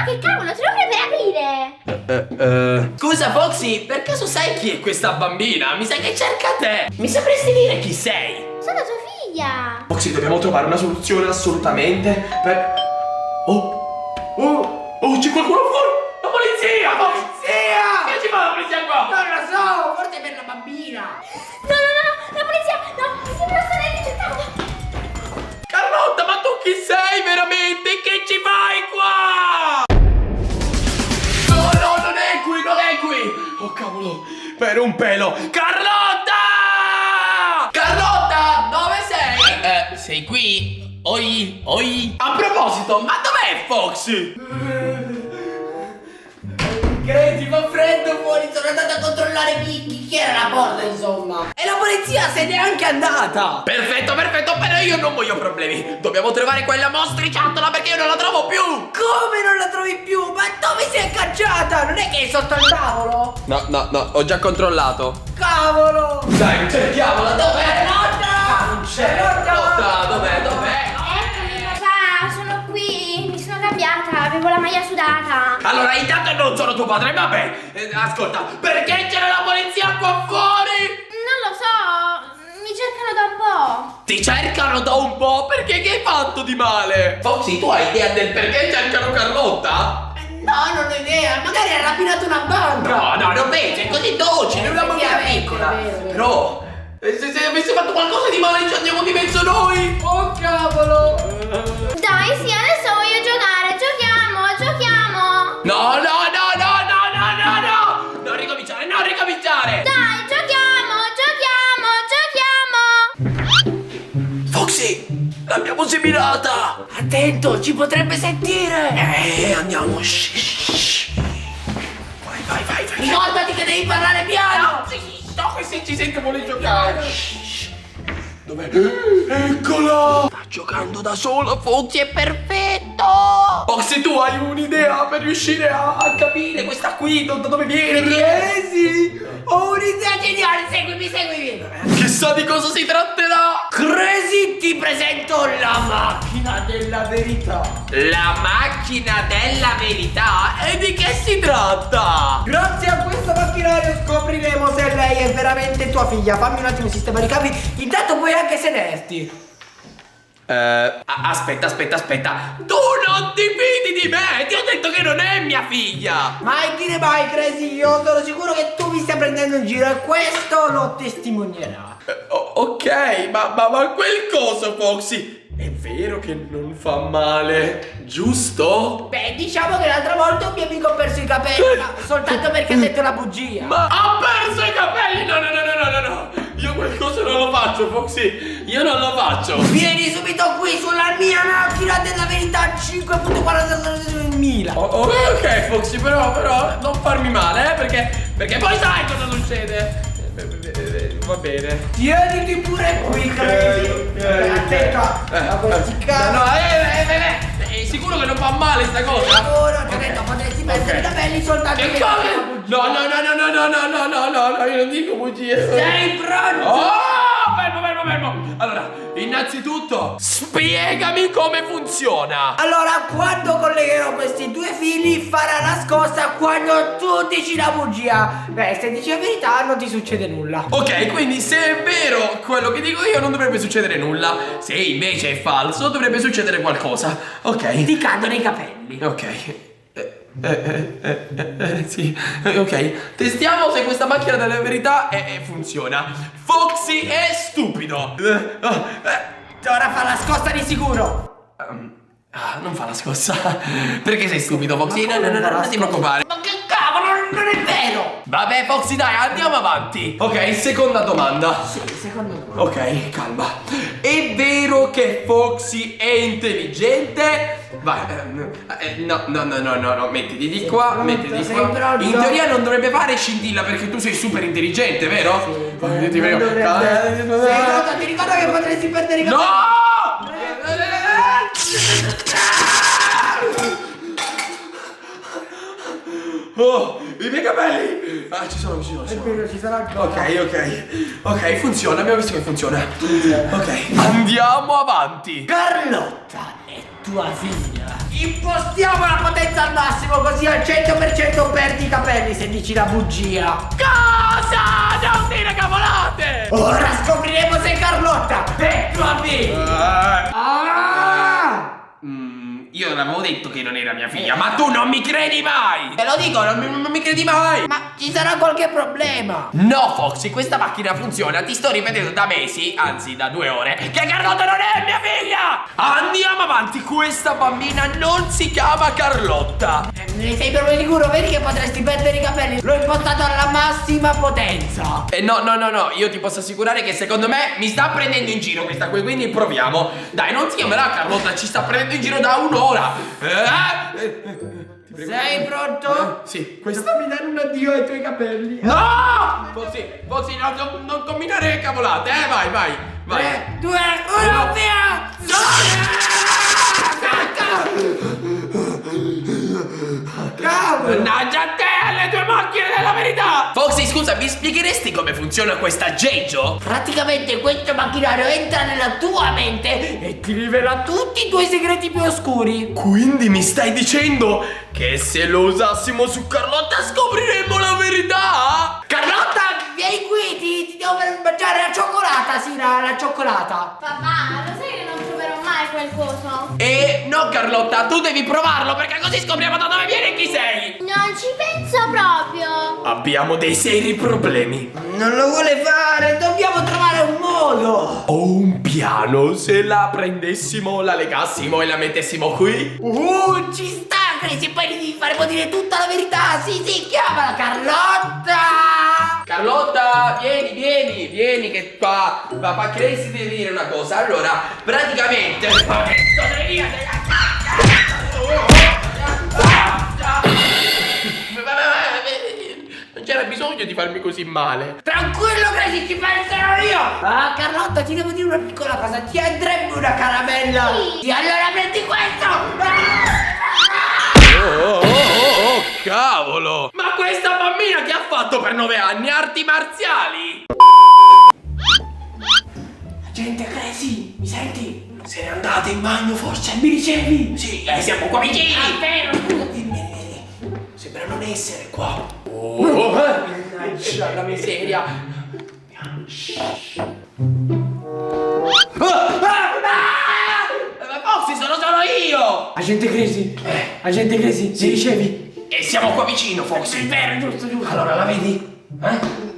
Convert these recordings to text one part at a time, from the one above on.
Ma che cavolo, te lo dovrebbe aprire! Scusa Foxy, per caso sai chi è questa bambina? Mi sa che cerca te. Mi sapresti dire chi sei? Sono tua figlia! Foxy, dobbiamo trovare una soluzione assolutamente per... Oh, c'è qualcuno fuori! La polizia! Polizia! Che ci fa la polizia qua? Non lo so, forse per la bambina. No, la polizia! No, mi sembra stare ricercata! Carlotta, ma tu chi sei veramente? Che ci fai qua? No, non è qui! Oh cavolo, per un pelo! Carlotta! Carlotta, dove sei? Sei qui? Oi? A proposito, ma dov'è Foxy? Crazy, fa freddo fuori, sono andato a controllare chi era la porta, insomma. E la polizia se n'è anche andata. Perfetto, però io non voglio problemi. Dobbiamo trovare quella mostriciattola perché io non la trovo più. Come non la trovi più? Ma dove sei cacciata? Non è che è sotto il tavolo? No, ho già controllato. Cavolo! Dai, cerchiamola, dov'è? Carlotta! Non c'è. Carlotta, dov'è? Eccomi papà, sono qui, mi sono cambiata, avevo la maglia sudata. Allora, intanto non sono tuo padre, vabbè. Ascolta, perché c'era la polizia qua fuori? Non lo so, mi cercano da un po'. Ti cercano da un po'? Perché che hai fatto di male? Foxy, tu hai idea del perché cercano Carlotta? No, non ho idea, magari ha rapinato una banca. No, non penso, è così dolce, è una bambina piccola. È vero. Però, se avessi fatto qualcosa di male ci andiamo di mezzo noi. Oh cavolo! Dai, sì, adesso voglio giocare, giochiamo. No, non ricominciare. Dai, giochiamo. Foxy, l'abbiamo seminata. Attento, ci potrebbe sentire. Andiamo. Shh. Vai. Ricordati che devi parlare piano. No, questi ci sente vuole giocare. Dov'è? Eccola! Sta giocando da sola, Foxy, è perfetto! Foxy, tu hai un'idea per riuscire a capire questa qui, da dove viene? Crazy! Ho un'idea geniale, seguimi. Chissà di cosa si tratterà! Crazy, ti presento la macchina della verità. La macchina della verità? E di che si tratta? Grazie a questo macchinario scopriremo se lei è veramente tua figlia. Fammi un attimo sistemare i cavi. Intanto puoi anche sederti. Aspetta. Tu non ti fidi di me! Ti ho detto che non è mia figlia! Mai dire mai, Crazy. Io sono sicuro che tu mi stai prendendo in giro e questo lo testimonierà. Ok, ma quel coso, Foxy, è vero che non fa male, giusto? Beh, diciamo che l'altra volta un mio amico ha perso i capelli, ma soltanto perché ha detto una bugia. Ma ha perso i capelli! No! Io quel coso non lo faccio, Foxy! Io non lo faccio! Vieni subito qui sulla mia macchina della verità 5.46.000. Ok, Foxy, però non farmi male, perché poi sai cosa succede! Va bene. Tieniti pure qui, Crazy. Attento a questi cavi. È sicuro che non fa male sta cosa? Ora ti ho detto, potresti perdere i capelli soltanto Che cosa? No, io non dico bugie. Sei pronto? Oh, fermo. Allora, innanzitutto, spiegami come funziona. Allora, quando collegherò questi due fili farà la scossa quando tu dici la bugia. Beh, se dici la verità non ti succede nulla. Ok, quindi se è vero quello che dico io non dovrebbe succedere nulla. Se invece è falso dovrebbe succedere qualcosa. Ok. Ti cadono i capelli. Ok. Sì, ok. Testiamo se questa macchina della verità funziona. Foxy è stupido. Ora fa la scossa di sicuro. Non fa la scossa. Perché sei stupido, Foxy? No, non ti preoccupare. Ma che cavolo, non è vero. Vabbè, Foxy, dai, andiamo avanti. Ok, seconda domanda. Sì, secondo me. Ok, calma. È vero che Foxy è intelligente? Vai, no, mettiti di qua, mettiti di qua. Pronto? In teoria non dovrebbe fare scintilla perché tu sei super intelligente, vero? Sì, ti prego. Sei pronto? Ti ricordo che potresti perdere i capelli. No! Oh, i miei capelli! Ah, ci sono. È vero, ci sarà ancora. Ok, funziona, abbiamo visto che funziona. Ok, andiamo avanti. Carlotta è tua figlia. Impostiamo la potenza al massimo. capelli se dici la bugia. Cosa? Non dire cavolate! Ora scopriremo se Carlotta è tua figlia. Io l'avevo detto che non era mia figlia, ma tu non mi credi mai! Te lo dico, non mi credi mai! Ma ci sarà qualche problema? No, Foxy, questa macchina funziona. Ti sto ripetendo da mesi, anzi da 2 ore, che Carlotta non è mia figlia! Andiamo avanti, questa bambina non si chiama Carlotta. Ne sei proprio sicuro? Vedi che potresti perdere i capelli? L'ho impostato alla massima potenza. No, io ti posso assicurare che secondo me mi sta prendendo in giro questa qui, quindi proviamo. Dai, non si chiamerà Carlotta, ci sta prendendo in giro da un'ora. Sei pronto? Sì, Fammi dare un addio ai tuoi capelli. No! Foxy, non combinare cavolate, vai. 3, 2, 1, via! Cavolo! Mannaggia a te, alle tue macchine della verità! Foxy, scusa, mi spiegheresti come funziona questa aggeggio? Praticamente questo macchinario entra nella tua mente e ti rivela tutti i tuoi segreti più oscuri. Quindi mi stai dicendo che se lo usassimo su Carlotta scopriremmo la verità? Carlotta, vieni qui, ti devo far mangiare la cioccolata, sì, la cioccolata. Papà, lo sai che non troverò mai quel coso? No, Carlotta, tu devi provarlo perché così scopriamo da dove vieni e chi sei! Non ci penso proprio. Abbiamo dei seri problemi. Non lo vuole fare, dobbiamo trovare un modo. Ho un piano, se la prendessimo, la legassimo e la mettessimo qui. Ci sta, Crazy, poi devi faremo dire tutta la verità. Sì, chiamala Carlotta. Carlotta, vieni che qua papà Crazy deve dire una cosa. Allora, praticamente non c'era bisogno di farmi così male. Tranquillo, Crazy, ci penserò io. Carlotta, ti devo dire una piccola cosa. Ti andrebbe una caramella? Sì, allora prendi questo. Oh, cavolo! Ma questa bambina che ha fatto per 9 anni? Arti marziali? Gente, Crazy, mi senti? Se n'è andata in bagno forse? Mi ricevi? Sì, siamo qua vicini! Vero, scusa. Vieni. Sembra non essere qua. Mannaggia la miseria. Ma Foxy, sono solo io! Agente Crazy, mi ricevi? E siamo qua vicino, Foxy. Vero, giusto. Allora, la vedi?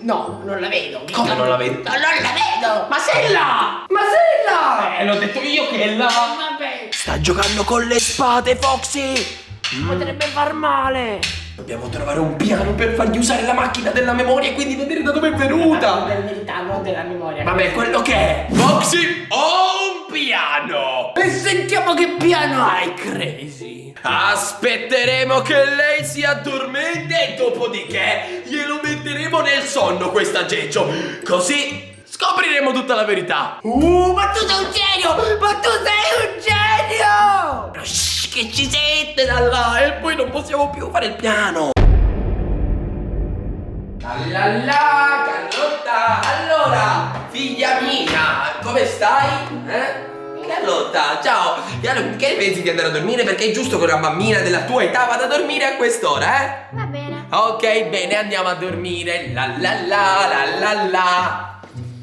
No, non la vedo. Come non la vedi? No, non la vedo. Ma sei là! Ma sei là? L'ho detto io che è là! Vabbè, Sta giocando con le spade, Foxy! potrebbe far male. Dobbiamo trovare un piano per fargli usare la macchina della memoria e quindi vedere da dove è venuta! Della verità, non della memoria. Vabbè, quello che è! Foxy, ho un piano! E sentiamo che piano hai, Crazy. Aspetteremo che lei si addormenti e dopodiché glielo metteremo nel sonno questo aggeggio. Così scopriremo tutta la verità. Ma tu sei un genio! Ma tu sei un genio! Shh, che ci sente da là e poi non possiamo più fare il piano. Carlotta, allora, figlia mia, come stai? Carlotta, ciao. Che ne pensi di andare a dormire? Perché è giusto che una bambina della tua età vada a dormire a quest'ora, eh? Va bene. Ok, bene, andiamo a dormire. La.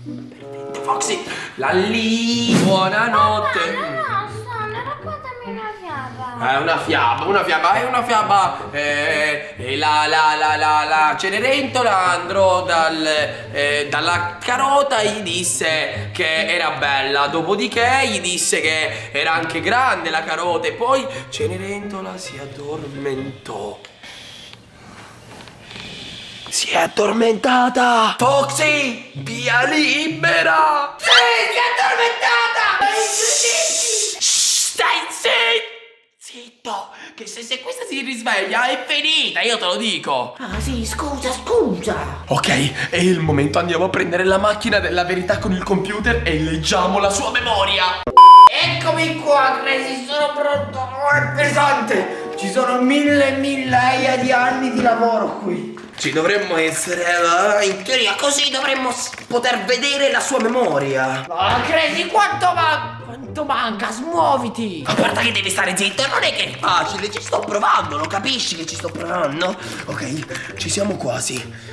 Perfetto, Foxy. Lalli, buonanotte. Papà, sono, raccontami una fiaba. È una fiaba. La Cenerentola andrò dalla carota, gli disse che era bella, dopodiché gli disse che era anche grande la carota e poi Cenerentola si addormentò. Si è addormentata! Foxy, via libera! Sì, si è addormentata! Stai zitto! Che se questa si risveglia è finita, io te lo dico! Ah sì, scusa. Ok, è il momento, andiamo a prendere la macchina della verità con il computer e leggiamo la sua memoria! Eccomi qua, Crazy, sono pronto. È pesante. Ci sono migliaia di anni di lavoro qui. Ci dovremmo essere, in teoria così dovremmo poter vedere la sua memoria. Crazy, quanto quanto manca, smuoviti. Ma guarda che devi stare zitto, non è che è facile, ci sto provando, lo capisci che ci sto provando? Ok, ci siamo quasi.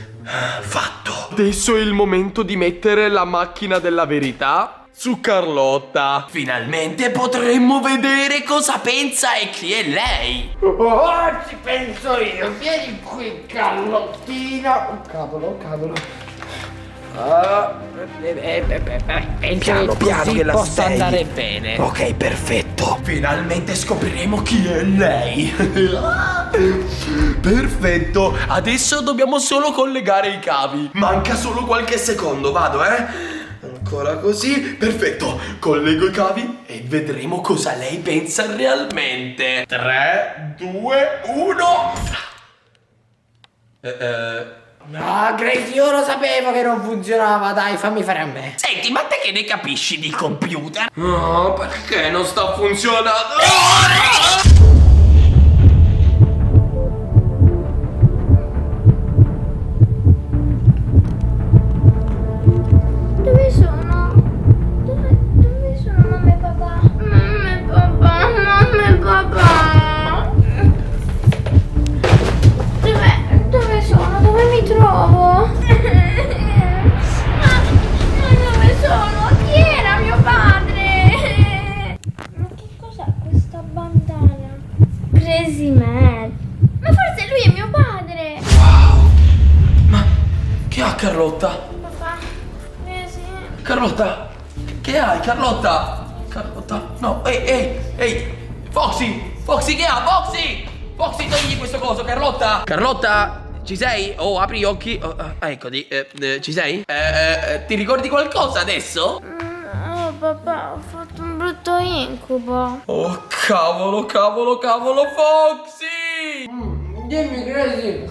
Fatto. Adesso è il momento di mettere la macchina della verità su Carlotta. Finalmente potremmo vedere cosa pensa e chi è lei. Oh, ci penso io. Vieni qui, Carlottina. Cavolo. Penso che così possa andare bene. Ok, perfetto. Finalmente scopriremo chi è lei. Perfetto. Adesso dobbiamo solo collegare i cavi. Manca solo qualche secondo, vado, Ancora così. Perfetto. Collego i cavi e vedremo cosa lei pensa realmente. 3, 2, 1. No, Gracie, io lo sapevo che non funzionava. Dai, fammi fare a me. Senti, ma te che ne capisci di computer? No, perché non sta funzionando? Dove sono? Dove sono mamma e papà? Mamma e papà. Dove sono? Dove mi trovo? Ma dove sono? Chi era mio padre? Ma che cos'è questa bandana? Crazy Man. Ma forse lui è mio padre. Ma che ha Carlotta? Papà, Crazy. Carlotta? Che hai, Carlotta? Carlotta? No, ehi, Foxy, che ha? Foxy, togli questo coso, Carlotta! Carlotta, ci sei? Oh, apri gli occhi. Eccoti, ci sei? Ti ricordi qualcosa adesso? Oh papà, ho fatto un brutto incubo. Oh, cavolo, Foxy! Dimmi, Gracie.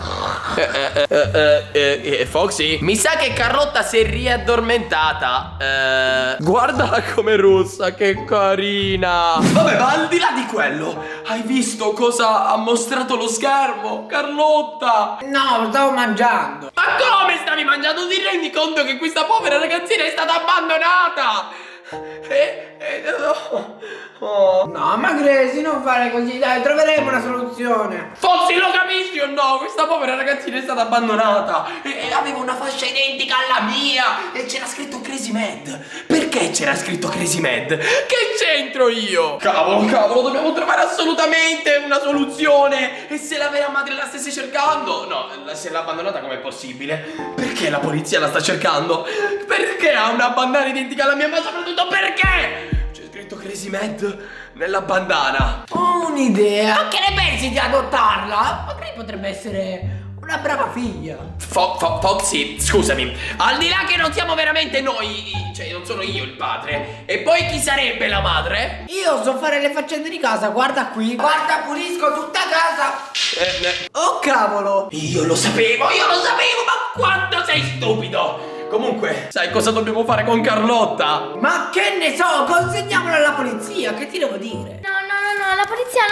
Foxy? Mi sa che Carlotta si è riaddormentata. Guardala com'è rossa, che carina. Vabbè, ma al di là di quello, hai visto cosa ha mostrato lo schermo? Carlotta! No, stavo mangiando. Ma come stavi mangiando? Ti rendi conto che questa povera ragazzina è stata abbandonata? Oh. No, ma Gracie, non fare così, dai, troveremo una soluzione. Foxy, lo capisci o no? Questa povera ragazzina è stata abbandonata e aveva una fascia identica alla mia e c'era scritto Crazy Mad. Perché c'era scritto Crazy Mad? Che c'entro io? Cavolo, dobbiamo trovare assolutamente una soluzione. E se la vera madre la stesse cercando? No, se l'ha abbandonata com'è possibile? Perché la polizia la sta cercando? Perché ha una bandana identica alla mia, ma soprattutto perché? C'è scritto Crazy Mad nella bandana. Ho un'idea. Che ne pensi di adottarla? Magari potrebbe essere una brava figlia. Foxy, scusami, al di là che non siamo veramente noi, cioè non sono io il padre, e poi chi sarebbe la madre? Io so fare le faccende di casa, guarda qui. Guarda, pulisco tutta casa. Oh cavolo. Io lo sapevo, ma quanto sei stupido! Comunque, sai cosa dobbiamo fare con Carlotta? Ma che ne so, consegniamola alla polizia, che ti devo dire? No, la polizia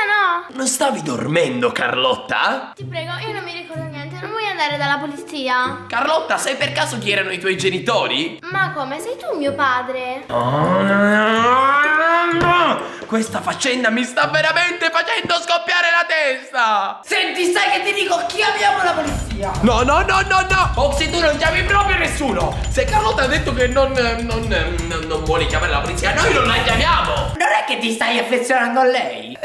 no. Non stavi dormendo, Carlotta? Ti prego, io non mi ricordo niente, non vuoi andare dalla polizia? Carlotta, sai per caso chi erano i tuoi genitori? Ma come, sei tu mio padre? Questa faccenda mi sta veramente facendo scoppiare la testa! Senti, sai che ti dico, chiamiamo la polizia. No! Foxy, tu non chiami proprio nessuno! Se Carlotta ha detto che non vuole chiamare la polizia, noi non la chiamiamo! Non è che ti stai affezionando a lei?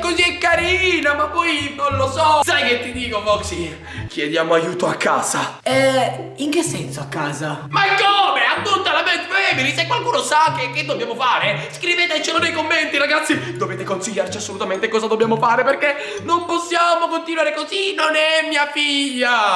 Così è carina, ma poi non lo so! Sai che ti dico, Foxy? Chiediamo aiuto a casa! In che senso a casa? Ma come? A tutta la Bad Family! Se qualcuno sa che dobbiamo fare, scrivetecelo nei commenti, ragazzi! Dovete consigliarci assolutamente cosa dobbiamo fare, perché non possiamo continuare così, non è mia figlia!